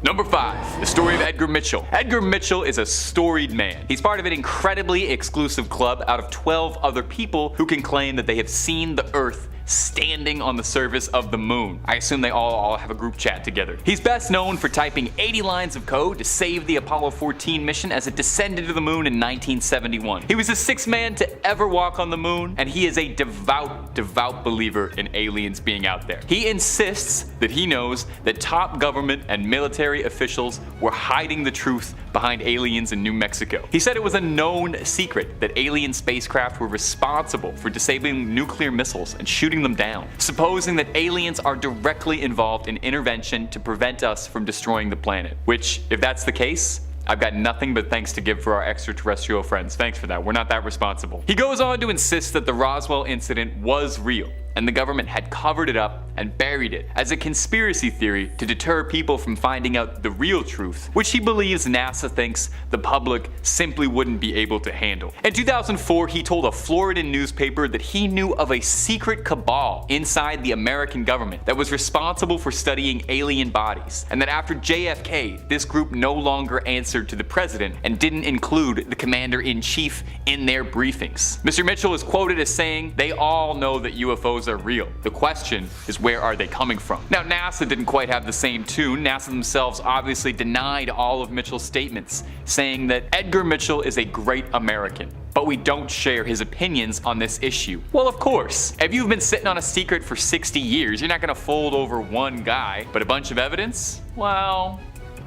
Number 5. The story of Edgar Mitchell. Edgar Mitchell is a storied man. He's part of an incredibly exclusive club out of 12 other people who can claim that they have seen the Earth standing on the surface of the moon. I assume they all have a group chat together. He's best known for typing 80 lines of code to save the Apollo 14 mission as it descended to the moon in 1971. He was the 6th man to ever walk on the moon, and he is a devout believer in aliens being out there. He insists that he knows that top government and military officials were hiding the truth behind aliens in New Mexico. He said it was a known secret that alien spacecraft were responsible for disabling nuclear missiles and shooting them down, supposing that aliens are directly involved in intervention to prevent us from destroying the planet. Which, if that's the case, I've got nothing but thanks to give for our extraterrestrial friends. Thanks for that. We're not that responsible. He goes on to insist that the Roswell incident was real, and the government had covered it up and buried it as a conspiracy theory to deter people from finding out the real truth, which he believes NASA thinks the public simply wouldn't be able to handle. In 2004, he told a Floridan newspaper that he knew of a secret cabal inside the American government that was responsible for studying alien bodies, and that after JFK, this group no longer answered to the president and didn't include the commander-in-chief in their briefings. Mr. Mitchell is quoted as saying, "They all know that UFOs are real. The question is, where are they coming from?" Now, NASA didn't quite have the same tune. NASA themselves obviously denied all of Mitchell's statements, saying that Edgar Mitchell is a great American, but we don't share his opinions on this issue. Well, of course. If you've been sitting on a secret for 60 years, you're not gonna fold over one guy, but a bunch of evidence? Well,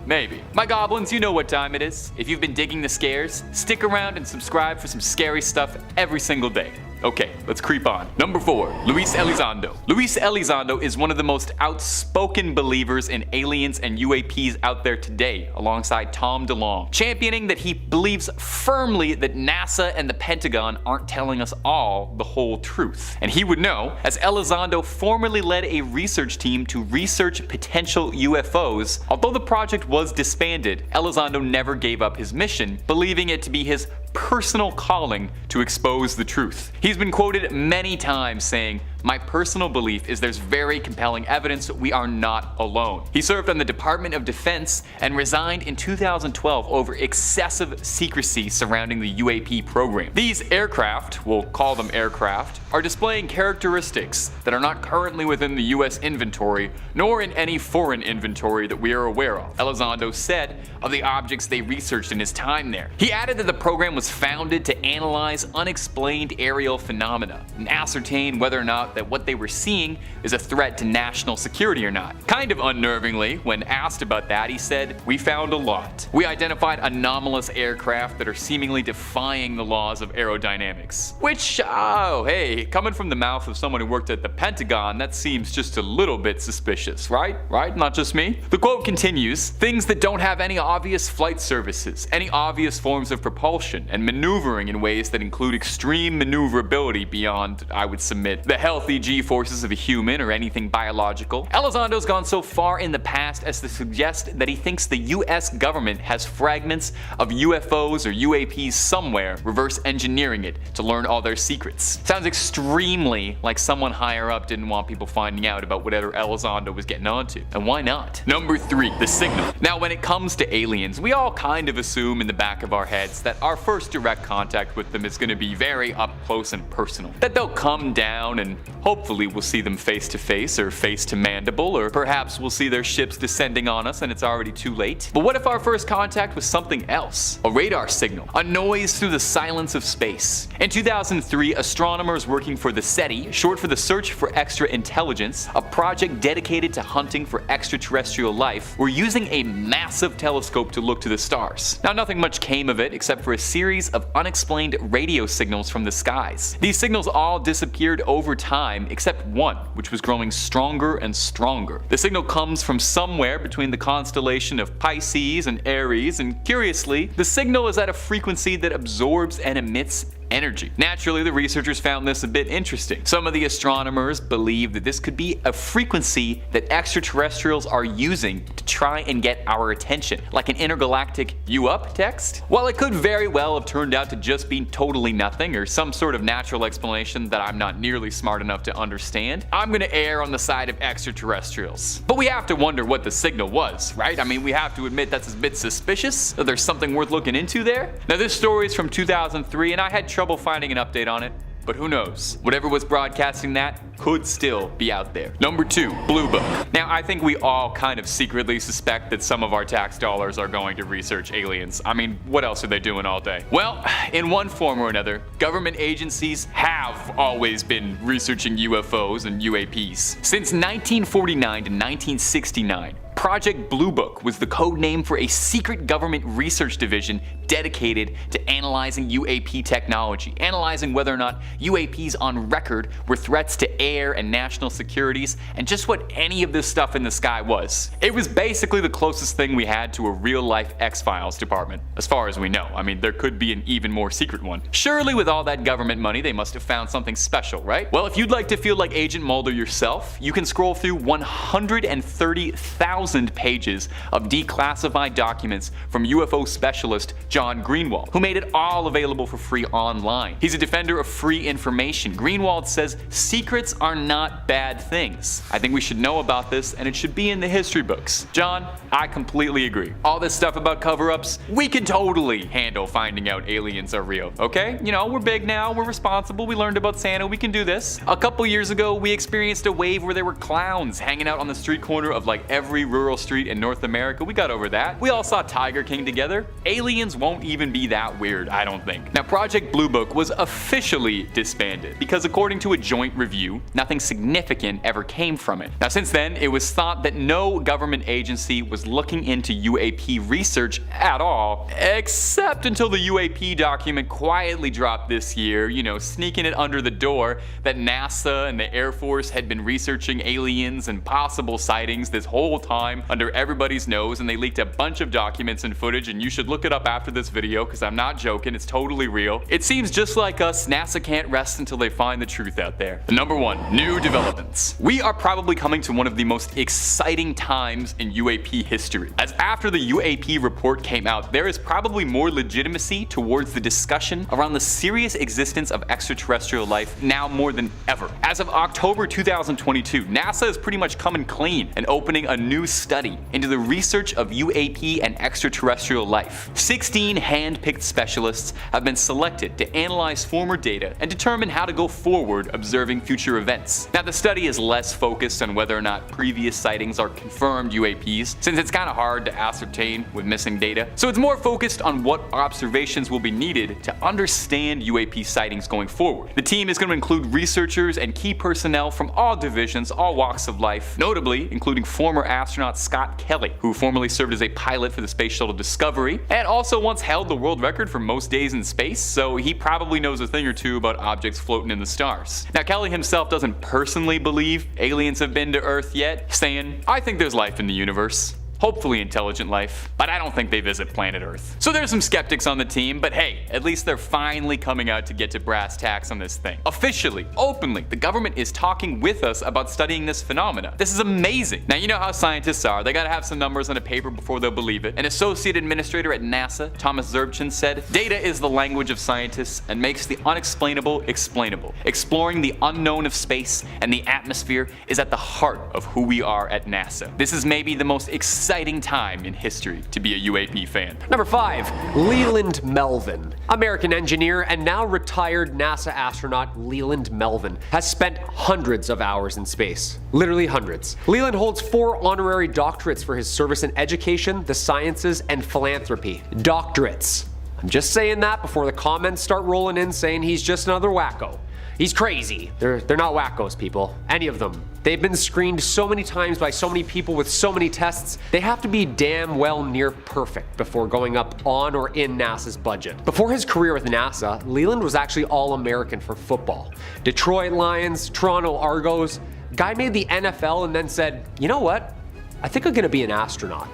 maybe. My goblins, you know what time it is. If you've been digging the scares, stick around and subscribe for some scary stuff every single day. Okay, let's creep on. Number 4. Luis Elizondo. Luis Elizondo is one of the most outspoken believers in aliens and UAPs out there today, alongside Tom DeLonge, championing that he believes firmly that NASA and the Pentagon aren't telling us all the whole truth. And he would know, as Elizondo formerly led a research team to research potential UFOs. Although the project was disbanded, Elizondo never gave up his mission, believing it to be his personal calling to expose the truth. He's been quoted many times saying, "My personal belief is there's very compelling evidence we are not alone." He served on the Department of Defense and resigned in 2012 over excessive secrecy surrounding the UAP program. These aircraft, we'll call them aircraft, are displaying characteristics that are not currently within the US inventory, nor in any foreign inventory that we are aware of, Elizondo said of the objects they researched in his time there. He added that the program was founded to analyze unexplained aerial phenomena and ascertain whether or not that what they were seeing is a threat to national security or not. Kind of unnervingly, when asked about that, he said, "We found a lot. We identified anomalous aircraft that are seemingly defying the laws of aerodynamics." Which, oh hey, coming from the mouth of someone who worked at the Pentagon, that seems just a little bit suspicious, right? Right? Not just me? The quote continues, "Things that don't have any obvious flight surfaces, any obvious forms of propulsion, and maneuvering in ways that include extreme maneuverability beyond, I would submit, the healthy G-forces of a human or anything biological." Elizondo's gone so far in the past as to suggest that he thinks the US government has fragments of UFOs or UAPs somewhere, reverse engineering it to learn all their secrets. Sounds extremely like someone higher up didn't want people finding out about whatever Elizondo was getting onto. And why not? Number 3. The signal. Now, when it comes to aliens, we all kind of assume in the back of our heads that our first direct contact with them is going to be very up close and personal. That they'll come down and hopefully we'll see them face to face or face to mandible, or perhaps we'll see their ships descending on us and it's already too late. But what if our first contact was something else? A radar signal, a noise through the silence of space. In 2003, astronomers working for the SETI, short for the Search for Extra Intelligence, a project dedicated to hunting for extraterrestrial life, were using a massive telescope to look to the stars. Now, nothing much came of it except for a series of unexplained radio signals from the skies. These signals all disappeared over time except one, which was growing stronger and stronger. The signal comes from somewhere between the constellation of Pisces and Aries, and curiously, the signal is at a frequency that absorbs and emits energy. Naturally, the researchers found this a bit interesting. Some of the astronomers believe that this could be a frequency that extraterrestrials are using to try and get our attention, like an intergalactic UAP text. While it could very well have turned out to just be totally nothing or some sort of natural explanation that I'm not nearly smart enough to understand, I'm gonna err on the side of extraterrestrials. But we have to wonder what the signal was, right? I mean, we have to admit that's a bit suspicious, that there's something worth looking into there. Now, this story is from 2003 and I had trouble finding an update on it. But who knows? Whatever was broadcasting that could still be out there. Number 2, Blue Book. Now, I think we all kind of secretly suspect that some of our tax dollars are going to research aliens. I mean, what else are they doing all day? Well, in one form or another, government agencies have always been researching UFOs and UAPs. Since 1949 to 1969, Project Blue Book was the code name for a secret government research division dedicated to analyzing UAP technology, analyzing whether or not UAPs on record were threats to air and national securities, and just what any of this stuff in the sky was. It was basically the closest thing we had to a real-life X-Files department, as far as we know. I mean, there could be an even more secret one. Surely with all that government money, they must have found something special, right? Well, if you'd like to feel like Agent Mulder yourself, you can scroll through 130,000 pages of declassified documents from UFO specialist John Greenwald, who made it all available for free online. He's a defender of free information. Greenwald says secrets are not bad things. I think we should know about this and it should be in the history books. John, I completely agree. All this stuff about cover-ups, we can totally handle finding out aliens are real, okay? You know, we're big now, we're responsible, we learned about Santa, we can do this. A couple years ago, we experienced a wave where there were clowns hanging out on the street corner of like every rural street in North America. We got over that. We all saw Tiger King together. Aliens won't even be that weird, I don't think. Now, Project Blue Book was officially disbanded because according to a joint review, nothing significant ever came from it. Now, since then, it was thought that no government agency was looking into UAP research at all, except until the UAP document quietly dropped this year, you know, sneaking it under the door that NASA and the Air Force had been researching aliens and possible sightings this whole time under everybody's nose, and they leaked a bunch of documents and footage, and you should look it up after this video because I'm not joking, it's totally real. It seems just like us, NASA can't rest until they find the truth out there. Number 1, new developments. We are probably coming to one of the most exciting times in UAP history, as after the UAP report came out, there is probably more legitimacy towards the discussion around the serious existence of extraterrestrial life now more than ever. As of October 2022, NASA is pretty much coming clean and opening a new study into the research of UAP and extraterrestrial life. 16 hand-picked specialists have been selected to analyze former data and determine how to go forward observing future events. Now, the study is less focused on whether or not previous sightings are confirmed UAPs, since it's kind of hard to ascertain with missing data. So it's more focused on what observations will be needed to understand UAP sightings going forward. The team is going to include researchers and key personnel from all divisions, all walks of life, notably including former astronaut Scott Kelly, who formerly served as a pilot for the Space Shuttle Discovery, and also once held the world record for most days in space, so he probably knows a thing or two about objects floating in the stars. Now, Kelly himself doesn't personally believe aliens have been to Earth yet, saying, "I think there's life in the universe. Hopefully intelligent life, but I don't think they visit planet Earth." So there's some skeptics on the team, but hey, at least they're finally coming out to get to brass tacks on this thing. Officially, openly, the government is talking with us about studying this phenomena. This is amazing. Now, you know how scientists are. They gotta have some numbers on a paper before they'll believe it. An associate administrator at NASA, Thomas Zerbchin, said, "Data is the language of scientists and makes the unexplainable explainable. Exploring the unknown of space and the atmosphere is at the heart of who we are at NASA. This is maybe the most exciting time in history to be a UAP fan." Number 5, Leland Melvin. American engineer and now retired NASA astronaut Leland Melvin has spent hundreds of hours in space. Literally hundreds. Leland holds 4 honorary doctorates for his service in education, the sciences, and philanthropy. Doctorates. I'm just saying that before the comments start rolling in saying he's just another wacko. He's crazy. They're not wackos, people. Any of them. They've been screened so many times by so many people with so many tests, they have to be damn well near perfect before going up on or in NASA's budget. Before his career with NASA, Leland was actually All-American for football. Detroit Lions, Toronto Argos. Guy made the NFL and then said, "You know what? I think I'm gonna be an astronaut."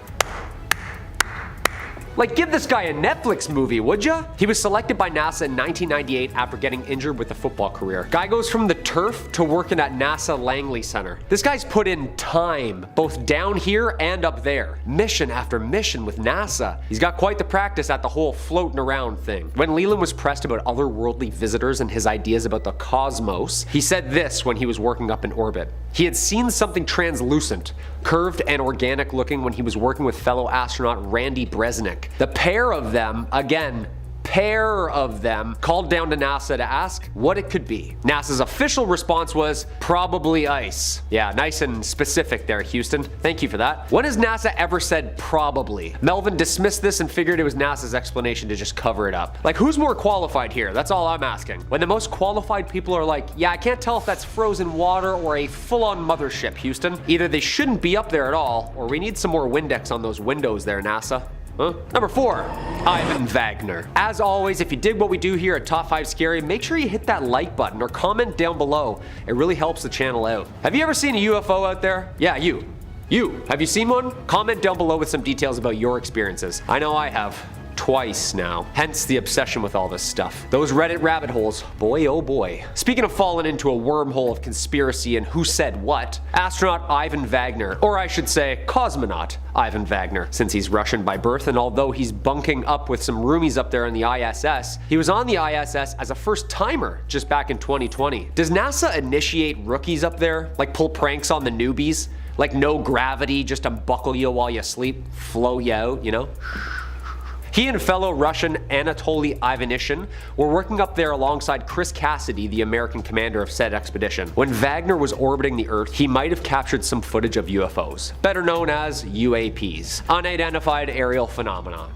Like, give this guy a Netflix movie, would ya? He was selected by NASA in 1998 after getting injured with a football career. Guy goes from the turf to working at NASA Langley Center. This guy's put in time, both down here and up there. Mission after mission with NASA. He's got quite the practice at the whole floating around thing. When Leland was pressed about otherworldly visitors and his ideas about the cosmos, he said this when he was working up in orbit. He had seen something translucent, curved and organic looking when he was working with fellow astronaut Randy Bresnik. The pair of them, again, called down to NASA to ask what it could be. NASA's official response was probably ice. Yeah, nice and specific there, Houston. Thank you for that. When has NASA ever said probably? Melvin dismissed this and figured it was NASA's explanation to just cover it up. Like, who's more qualified here? That's all I'm asking. When the most qualified people are like, yeah, I can't tell if that's frozen water or a full-on mothership, Houston. Either they shouldn't be up there at all, or we need some more Windex on those windows there, NASA. Huh? Number 4, Ivan Wagner. As always, if you dig what we do here at Top 5 Scary, make sure you hit that like button or comment down below. It really helps the channel out. Have you ever seen a UFO out there? Yeah, you. Have you seen one? Comment down below with some details about your experiences. I know I have. Twice now. Hence the obsession with all this stuff. Those Reddit rabbit holes, boy oh boy. Speaking of falling into a wormhole of conspiracy and who said what, astronaut Ivan Wagner, or I should say cosmonaut Ivan Wagner, since he's Russian by birth, and although he's bunking up with some roomies up there on the ISS, he was on the ISS as a first timer just back in 2020. Does NASA initiate rookies up there? Like pull pranks on the newbies? Like no gravity, just unbuckle you while you sleep, flow you out, you know? He and fellow Russian Anatoly Ivanishin were working up there alongside Chris Cassidy, the American commander of said expedition. When Wagner was orbiting the Earth, he might have captured some footage of UFOs, better known as UAPs, unidentified aerial phenomena.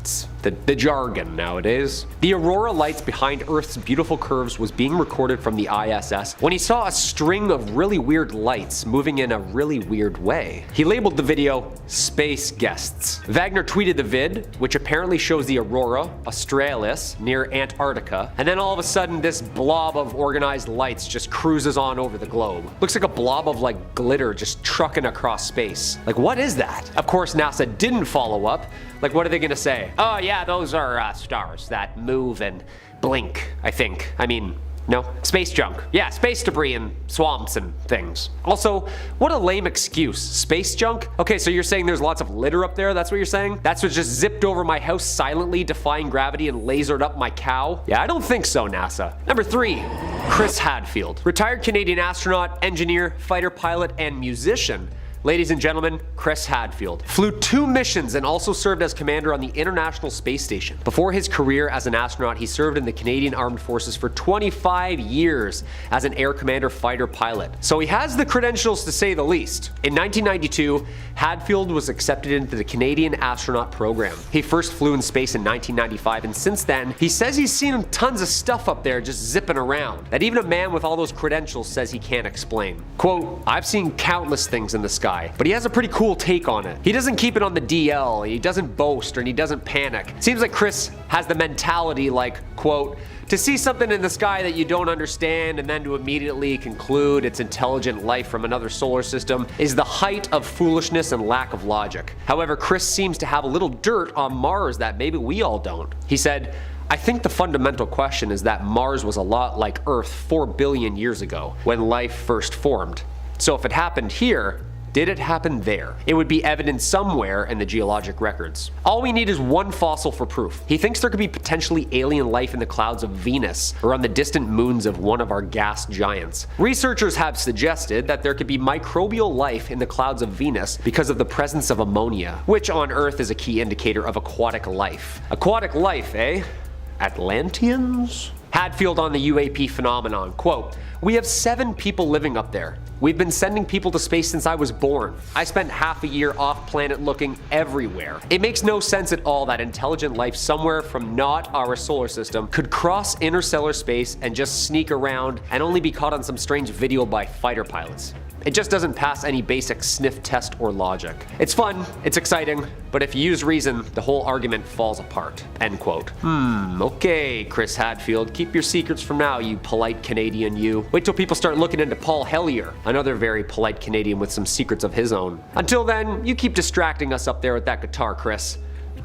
It's the jargon nowadays. The aurora lights behind Earth's beautiful curves was being recorded from the ISS when he saw a string of really weird lights moving in a really weird way. He labeled the video Space Guests. Wagner tweeted the vid, which apparently shows the aurora australis near Antarctica, and then all of a sudden this blob of organized lights just cruises on over the globe. Looks like a blob of like glitter just trucking across space. Like, what is that? Of course NASA didn't follow up. Like, what are they gonna say? Oh yeah, those are stars that move and blink, I think. I mean, no? Space junk. Yeah, space debris and swamps and things. Also, what a lame excuse. Space junk? Okay, so you're saying there's lots of litter up there? That's what you're saying? That's what just zipped over my house silently, defying gravity and lasered up my cow? Yeah, I don't think so, NASA. Number 3, Chris Hadfield. Retired Canadian astronaut, engineer, fighter pilot, and musician. Ladies and gentlemen, Chris Hadfield flew 2 missions and also served as commander on the International Space Station. Before his career as an astronaut, he served in the Canadian Armed Forces for 25 years as an air commander fighter pilot. So he has the credentials to say the least. In 1992, Hadfield was accepted into the Canadian Astronaut Program. He first flew in space in 1995, and since then, he says he's seen tons of stuff up there just zipping around that even a man with all those credentials says he can't explain. Quote, I've seen countless things in the sky, but he has a pretty cool take on it. He doesn't keep it on the DL, he doesn't boast, and he doesn't panic. Seems like Chris has the mentality like, quote, to see something in the sky that you don't understand and then to immediately conclude it's intelligent life from another solar system is the height of foolishness and lack of logic. However, Chris seems to have a little dirt on Mars that maybe we all don't. He said, I think the fundamental question is that Mars was a lot like Earth 4 billion years ago when life first formed. So if it happened here, did it happen there? It would be evident somewhere in the geologic records. All we need is one fossil for proof. He thinks there could be potentially alien life in the clouds of Venus or on the distant moons of one of our gas giants. Researchers have suggested that there could be microbial life in the clouds of Venus because of the presence of ammonia, which on Earth is a key indicator of aquatic life. Aquatic life, eh? Atlanteans? Hadfield on the UAP phenomenon, quote, we have 7 people living up there. We've been sending people to space since I was born. I spent half a year off planet looking everywhere. It makes no sense at all that intelligent life somewhere from not our solar system could cross interstellar space and just sneak around and only be caught on some strange video by fighter pilots. It just doesn't pass any basic sniff test or logic. It's fun, it's exciting, but if you use reason, the whole argument falls apart. End quote. Okay, Chris Hadfield, keep your secrets from now, you polite Canadian you. Wait till people start looking into Paul Hellyer, another very polite Canadian with some secrets of his own. Until then, you keep distracting us up there with that guitar, Chris.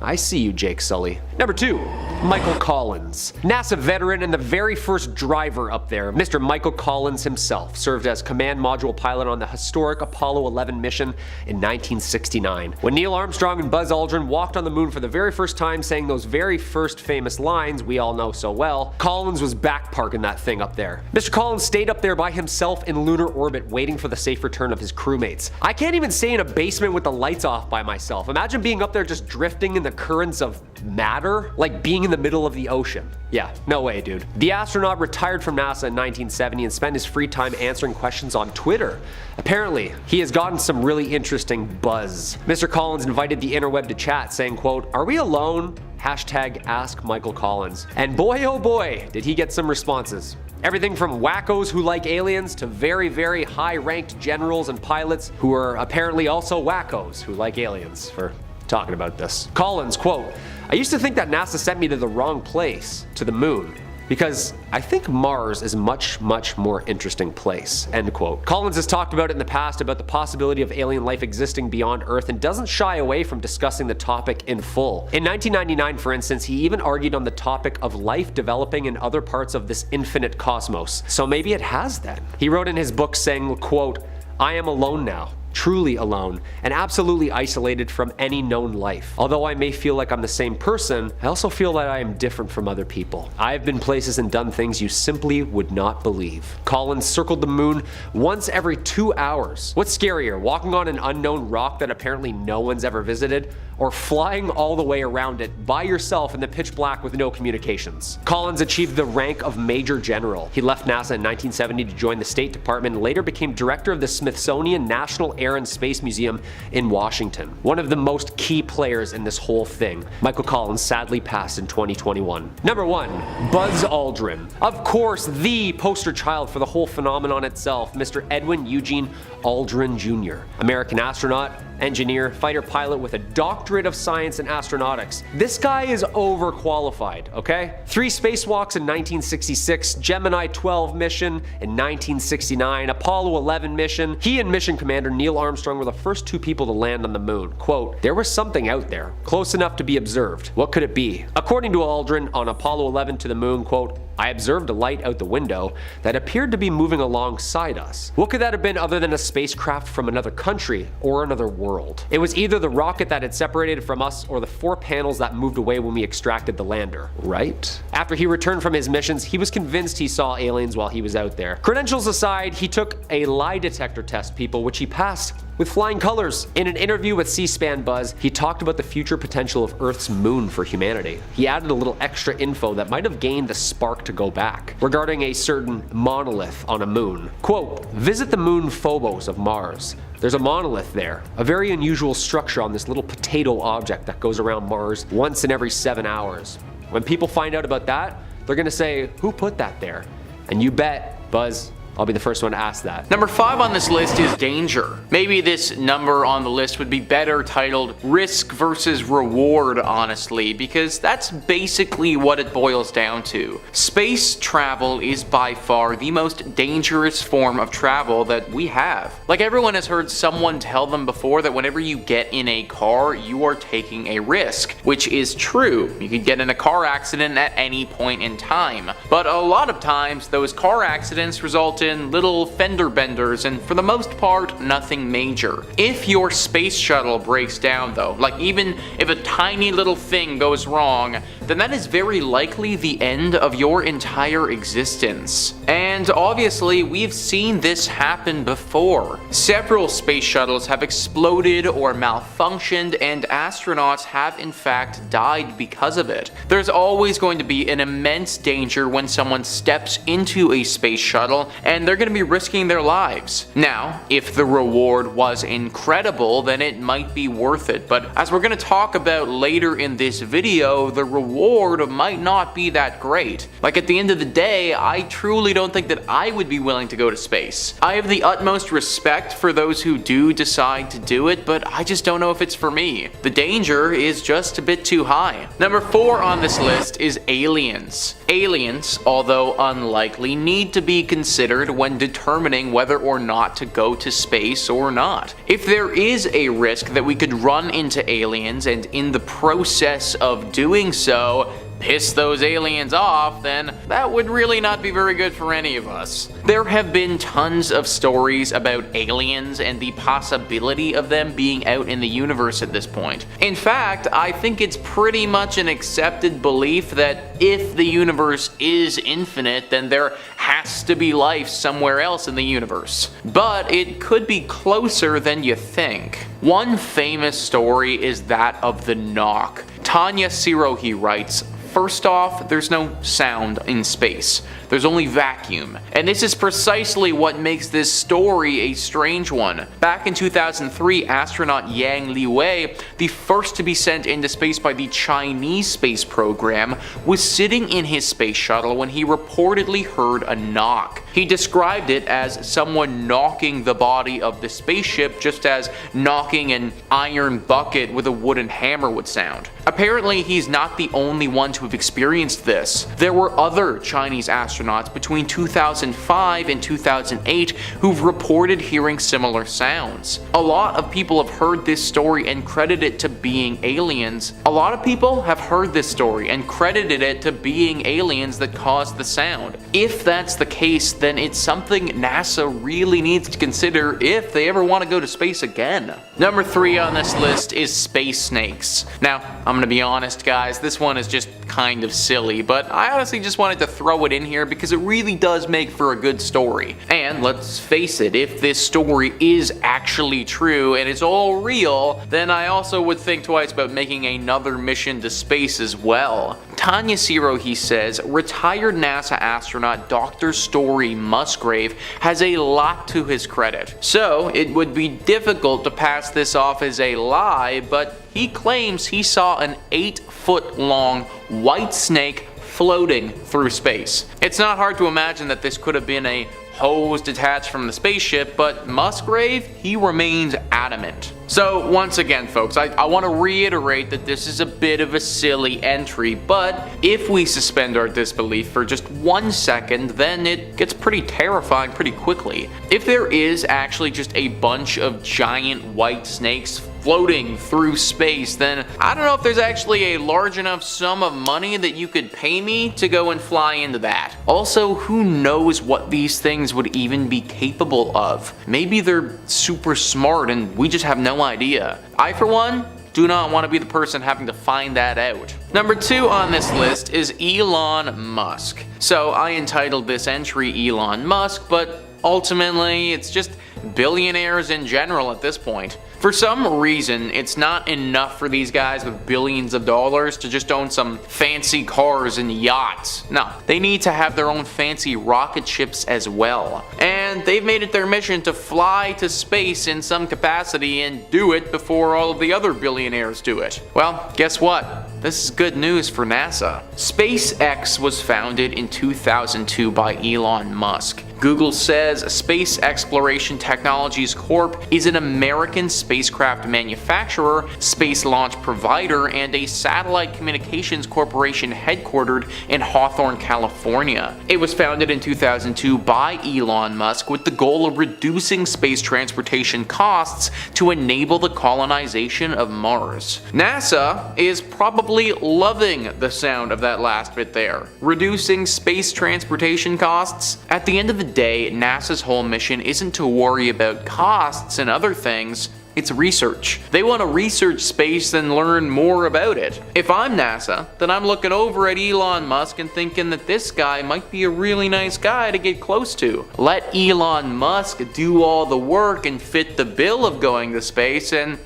I see you, Jake Sully. Number 2. Michael Collins. NASA veteran and the very first driver up there, Mr. Michael Collins himself, served as command module pilot on the historic Apollo 11 mission in 1969. When Neil Armstrong and Buzz Aldrin walked on the moon for the very first time, saying those very first famous lines we all know so well, Collins was back parking that thing up there. Mr. Collins stayed up there by himself in lunar orbit waiting for the safe return of his crewmates. I can't even stay in a basement with the lights off by myself. Imagine being up there just drifting in the currents of matter, like being in the middle of the ocean. Yeah, no way, dude. The astronaut retired from NASA in 1970 and spent his free time answering questions on Twitter. Apparently, he has gotten some really interesting buzz. Mr. Collins invited the interweb to chat, saying, quote, "Are we alone? Hashtag Ask Michael Collins." And boy oh boy, did he get some responses. Everything from wackos who like aliens to very, very high-ranked generals and pilots who are apparently also wackos who like aliens for talking about this. Collins, quote, "I used to think that NASA sent me to the wrong place, to the moon, because I think Mars is a much more interesting place," end quote. Collins has talked about it in the past about the possibility of alien life existing beyond Earth and doesn't shy away from discussing the topic in full. In 1999, for instance, he even argued on the topic of life developing in other parts of this infinite cosmos. So maybe it has then. He wrote in his book saying, quote, "I am alone now. Truly alone, and absolutely isolated from any known life. Although I may feel like I'm the same person, I also feel that I am different from other people. I have been places and done things you simply would not believe." Collins circled the moon once every 2 hours. What's scarier, walking on an unknown rock that apparently no one's ever visited, or flying all the way around it by yourself in the pitch black with no communications? Collins achieved the rank of Major General. He left NASA in 1970 to join the State Department and later became director of the Smithsonian National Air and Space Museum in Washington. One of the most key players in this whole thing. Michael Collins sadly passed in 2021. Number 1. Buzz Aldrin. Of course, the poster child for the whole phenomenon itself, Mr. Edwin Eugene Aldrin Jr. American astronaut, engineer, fighter pilot with a doctorate of science and astronautics. This guy is overqualified, okay? 3 spacewalks in 1966, Gemini 12 mission in 1969, Apollo 11 mission. He and mission commander Neil Armstrong were the first 2 people to land on the moon. Quote, "There was something out there, close enough to be observed. What could it be?" According to Aldrin, on Apollo 11 to the moon, quote, "I observed a light out the window that appeared to be moving alongside us. What could that have been other than a spacecraft from another country or another world? It was either the rocket that had separated from us or the 4 panels that moved away when we extracted the lander, right?" After he returned from his missions, he was convinced he saw aliens while he was out there. Credentials aside, he took a lie detector test, people, which he passed with flying colors. In an interview with C-SPAN Buzz, he talked about the future potential of Earth's moon for humanity. He added a little extra info that might have gained the spark to go back, regarding a certain monolith on a moon. Quote, "Visit the moon Phobos of Mars. There's a monolith there, a very unusual structure on this little potato object that goes around Mars once in every 7 hours. When people find out about that, they're gonna say, 'Who put that there?' And you bet, Buzz, I'll be the first one to ask that." Number 5 on this list is danger. Maybe this number on the list would be better titled risk versus reward, honestly, because that's basically what it boils down to. Space travel is by far the most dangerous form of travel that we have. Like, everyone has heard someone tell them before that whenever you get in a car, you are taking a risk, which is true. You could get in a car accident at any point in time. But a lot of times, those car accidents result in little fender benders and for the most part nothing major. If your space shuttle breaks down though, like even if a tiny little thing goes wrong, then that is very likely the end of your entire existence. And obviously we've seen this happen before. Several space shuttles have exploded or malfunctioned and astronauts have in fact died because of it. There's always going to be an immense danger when someone steps into a space shuttle and they're going to be risking their lives. Now, if the reward was incredible, then it might be worth it, but as we're going to talk about later in this video, the reward might not be that great. Like, at the end of the day, I truly don't think that I would be willing to go to space. I have the utmost respect for those who do decide to do it, but I just don't know if it's for me. The danger is just a bit too high. Number 4 on this list is aliens. Aliens, although unlikely, need to be considered considered when determining whether or not to go to space or not. If there is a risk that we could run into aliens and in the process of doing so, piss those aliens off, then that would really not be very good for any of us. There have been tons of stories about aliens and the possibility of them being out in the universe at this point. In fact, I think it's pretty much an accepted belief that if the universe is infinite, then there has to be life somewhere else in the universe. But it could be closer than you think. One famous story is that of the knock. Tanya Sirohi writes, "First off, there's no sound in space. There's only vacuum. And this is precisely what makes this story a strange one. Back in 2003, astronaut Yang Liwei, the first to be sent into space by the Chinese space program, was sitting in his space shuttle when he reportedly heard a knock. He described it as someone knocking the body of the spaceship, just as knocking an iron bucket with a wooden hammer would sound. Apparently, he's not the only one to have experienced this. There were other Chinese astronauts between 2005 and 2008 who've reported hearing similar sounds. A lot of people have heard this story and credited it to being aliens. A lot of people have heard this story and credited it to being aliens that caused the sound. If that's the case, then it's something NASA really needs to consider if they ever want to go to space again. Number 3 on this list is space snakes. Now, I'm gonna be honest guys, this one is just kind of silly, but I honestly just wanted to throw it in here because it really does make for a good story. And let's face it, if this story is actually true and it's all real, then I also would think twice about making another mission to space as well. Tanya Sirohi says, retired NASA astronaut Dr. Story Musgrave has a lot to his credit. So it would be difficult to pass this off as a lie, but he claims he saw an 8-foot-long white snake floating through space. It's not hard to imagine that this could have been a hose detached from the spaceship, but Musgrave, he remains adamant. So once again folks, I want to reiterate that this is a bit of a silly entry, but if we suspend our disbelief for just 1 second, then it gets pretty terrifying pretty quickly. If there is actually just a bunch of giant white snakes floating through space, then I don't know if there's actually a large enough sum of money that you could pay me to go and fly into that. Also, who knows what these things would even be capable of? Maybe they're super smart and we just have no idea. I, for one, do not want to be the person having to find that out. Number 2 on this list is Elon Musk. So I entitled this entry Elon Musk, but ultimately it's just billionaires in general at this point. For some reason, it's not enough for these guys with billions of dollars to just own some fancy cars and yachts. No, they need to have their own fancy rocket ships as well. And they've made it their mission to fly to space in some capacity and do it before all of the other billionaires do it. Well, guess what? This is good news for NASA. SpaceX was founded in 2002 by Elon Musk. Google says Space Exploration Technologies Corp. is an American spacecraft manufacturer, space launch provider, and a satellite communications corporation headquartered in Hawthorne, California. It was founded in 2002 by Elon Musk with the goal of reducing space transportation costs to enable the colonization of Mars. NASA is probably loving the sound of that last bit there. Reducing space transportation costs? At the end of the day, NASA's whole mission isn't to worry about costs and other things, it's research. They want to research space and learn more about it. If I'm NASA, then I'm looking over at Elon Musk and thinking that this guy might be a really nice guy to get close to. Let Elon Musk do all the work and fit the bill of going to space, and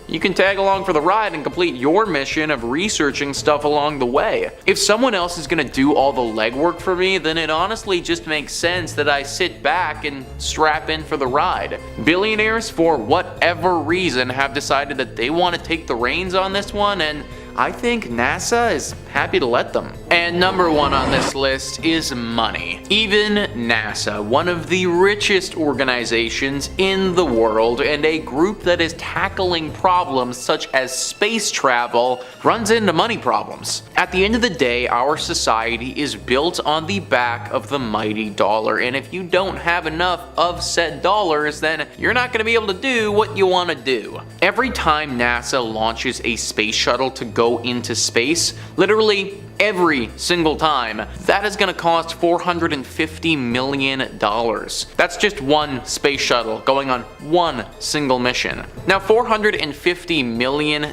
you can tag along for the ride and complete your mission of researching stuff along the way. If someone else is going to do all the legwork for me, then it honestly just makes sense that I sit back and strap in for the ride. Billionaires, for whatever reason, have decided that they want to take the reins on this one, and I think NASA is happy to let them. And number 1 on this list is money. Even NASA, one of the richest organizations in the world and a group that is tackling problems such as space travel, runs into money problems. At the end of the day, our society is built on the back of the mighty dollar, and if you don't have enough of said dollars, then you're not going to be able to do what you want to do. Every time NASA launches a space shuttle to go into space, literally every single time, that is going to cost $450 million. That's just one space shuttle going on one single mission. Now, $450 million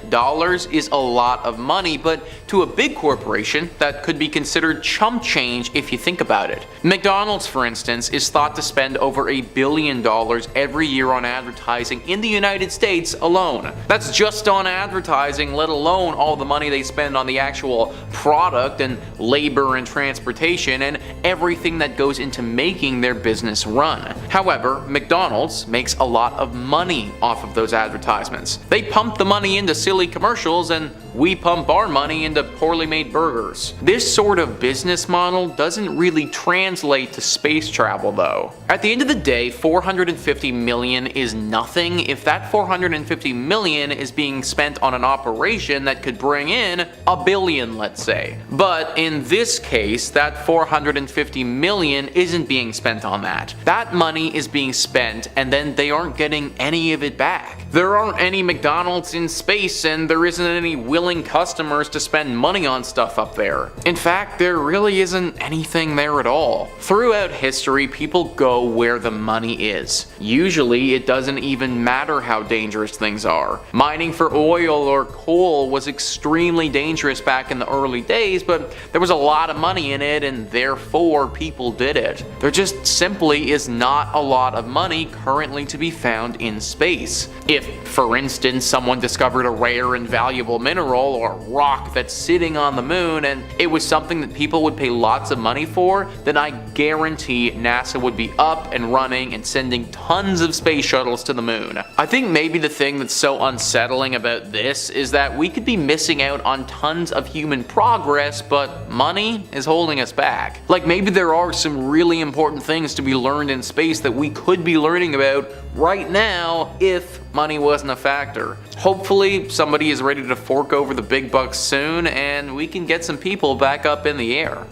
is a lot of money, but to a big corporation, that could be considered chump change if you think about it. McDonald's, for instance, is thought to spend over $1 billion every year on advertising in the United States alone. That's just on advertising, let alone all the money they spend on the actual product and labor and transportation and everything that goes into making their business run. However, McDonald's makes a lot of money off of those advertisements. They pump the money into silly commercials and we pump our money into poorly made burgers. This sort of business model doesn't really translate to space travel though. At the end of the day, $450 million is nothing if that $450 million is being spent on an operation that could bring in $1 billion, let's say. But in this case, that $450 million isn't being spent on that. That money is being spent and then they aren't getting any of it back. There aren't any McDonald's in space and there isn't any willing customers to spend money on stuff up there. In fact, there really isn't anything there at all. Throughout history, people go where the money is. Usually, it doesn't even matter how dangerous things are. Mining for oil or coal was extremely dangerous back in the early days, but there was a lot of money in it and therefore people did it. There just simply is not a lot of money currently to be found in space. If, for instance, someone discovered a rare and valuable mineral or rock that's sitting on the moon and it was something that people would pay lots of money for, then I guarantee NASA would be up and running and sending tons of space shuttles to the moon. I think maybe the thing that's so unsettling about this is that we could be missing out on tons of human progress, but money is holding us back. Like maybe there are some really important things to be learned in space that we could be learning about right now if money wasn't a factor. Hopefully somebody is ready to fork over the big bucks soon and we can get some people back up in the air.